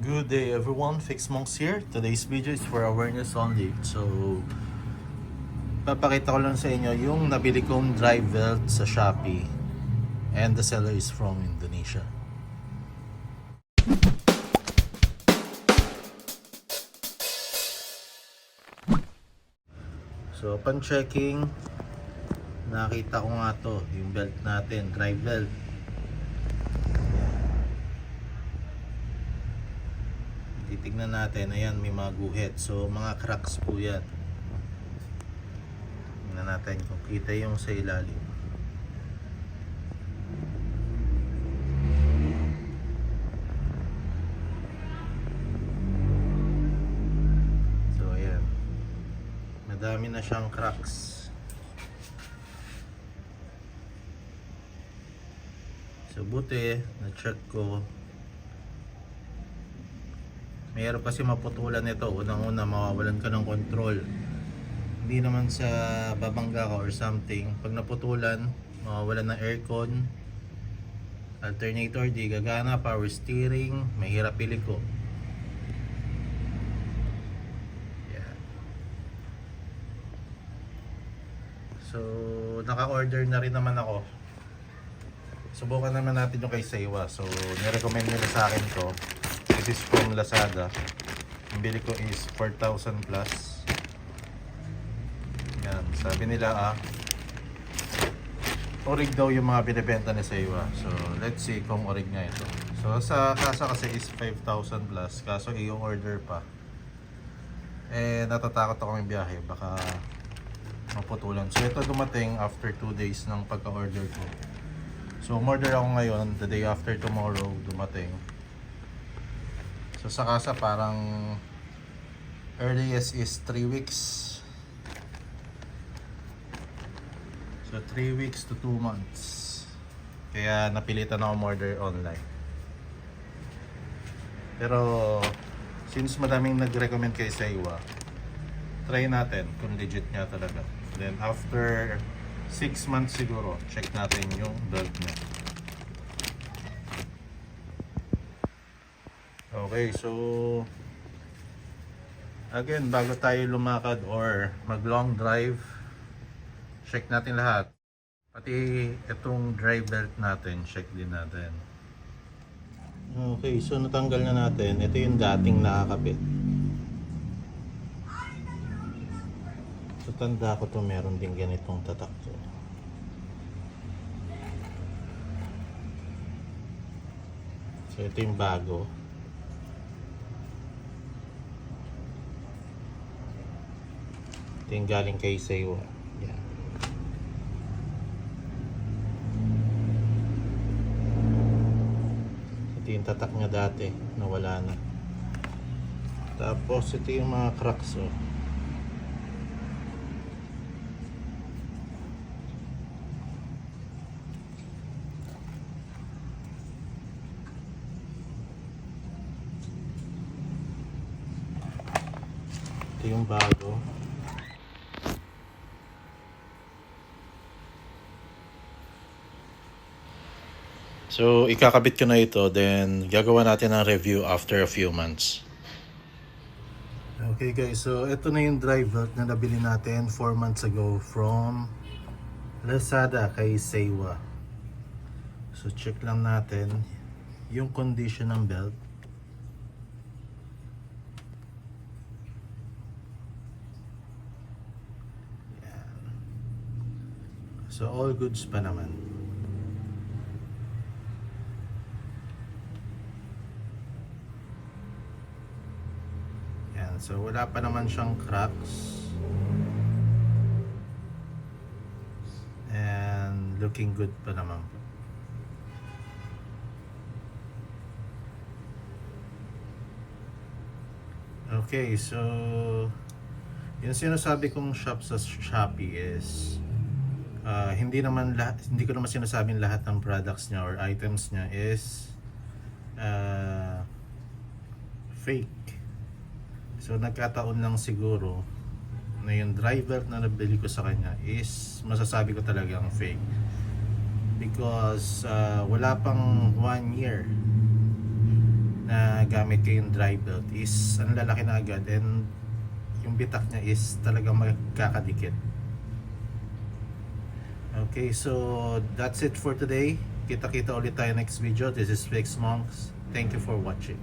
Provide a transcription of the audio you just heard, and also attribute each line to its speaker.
Speaker 1: Good day everyone, Fix Monks here. Today's video is for awareness only. So, papakita ko lang sa inyo yung nabili kong dry belt sa Shopee. And the seller is from Indonesia. So, upon checking, nakita ko nga to, yung belt natin, dry belt. Titignan natin, ayan, may mga guhit. So, mga cracks po yan. Tingnan natin kung kita yung sa ilalim. So, ayan. Madami na siyang cracks. So, buti, na-check ko. Mayroon kasi maputulan nito. Unang-una, mawawalan ka ng control. Hindi naman sa babangga ka or something. Pag naputulan, mawawalan ng aircon, alternator di gagana, power steering, mahirap piliko. Yan. So, naka-order na rin naman ako. Subukan naman natin yung kay Seiwa. So, nirecommend nila sa akin to. This is from Lazada. Ang bili ko is 4,000 plus. Yan, sabi nila orig daw yung mga binibenta ni Seiwa. So, let's see kung orig nga ito. So, sa kasa kasi is 5,000 plus. Kaso i-order pa. Eh, natatakot ako ng biyahe. Baka maputulan. So, ito dumating after 2 days ng pagka-order ko. So, umorder ako ngayon. The day after tomorrow, dumating. So sa kasa parang earliest is 3 weeks. So 3 weeks to 2 months. Kaya napilitan ako order online. Pero since madaming nag-recommend kay Seiwa, try natin kung legit niya talaga. Then after 6 months siguro, check natin yung belt niya. Okay, so again, bago tayo lumakad or mag long drive, check natin lahat. Pati itong dry belt natin, check din natin. Okay, so natanggal na natin. Ito yung dating nakakabit. So tanda ko to, meron din ganitong tatak to. So ito yung bago. Ito yung galing kay Seiwa. Yan. Ito yung tatak niya dati. Nawala na. Tapos ito yung mga cracks. Oh. Ito yung bago. So, ikakabit ko na ito, then gagawa natin ang review after a few months. Okay guys, so ito na yung dry belt na nabili natin 4 months ago from Lazada kay Seiwa. So, check lang natin yung condition ng belt. Yan. So, all goods pa naman. So wala pa naman siyang cracks. And looking good pa naman po. Okay, so yung sinasabi kong shop sa Shopee is hindi ko naman sinasabing lahat ng products niya or items niya is fake. So nagkataon lang siguro na yung driver na nabili ko sa kanya is masasabi ko talagang fake. Because wala pang 1 year na gamit ko yung dry belt is ang lalaki na agad, and yung bitak niya is talagang magkakadikit. Okay, so that's it for today. Kita-kita ulit tayo next video. This is Flex Monks. Thank you for watching.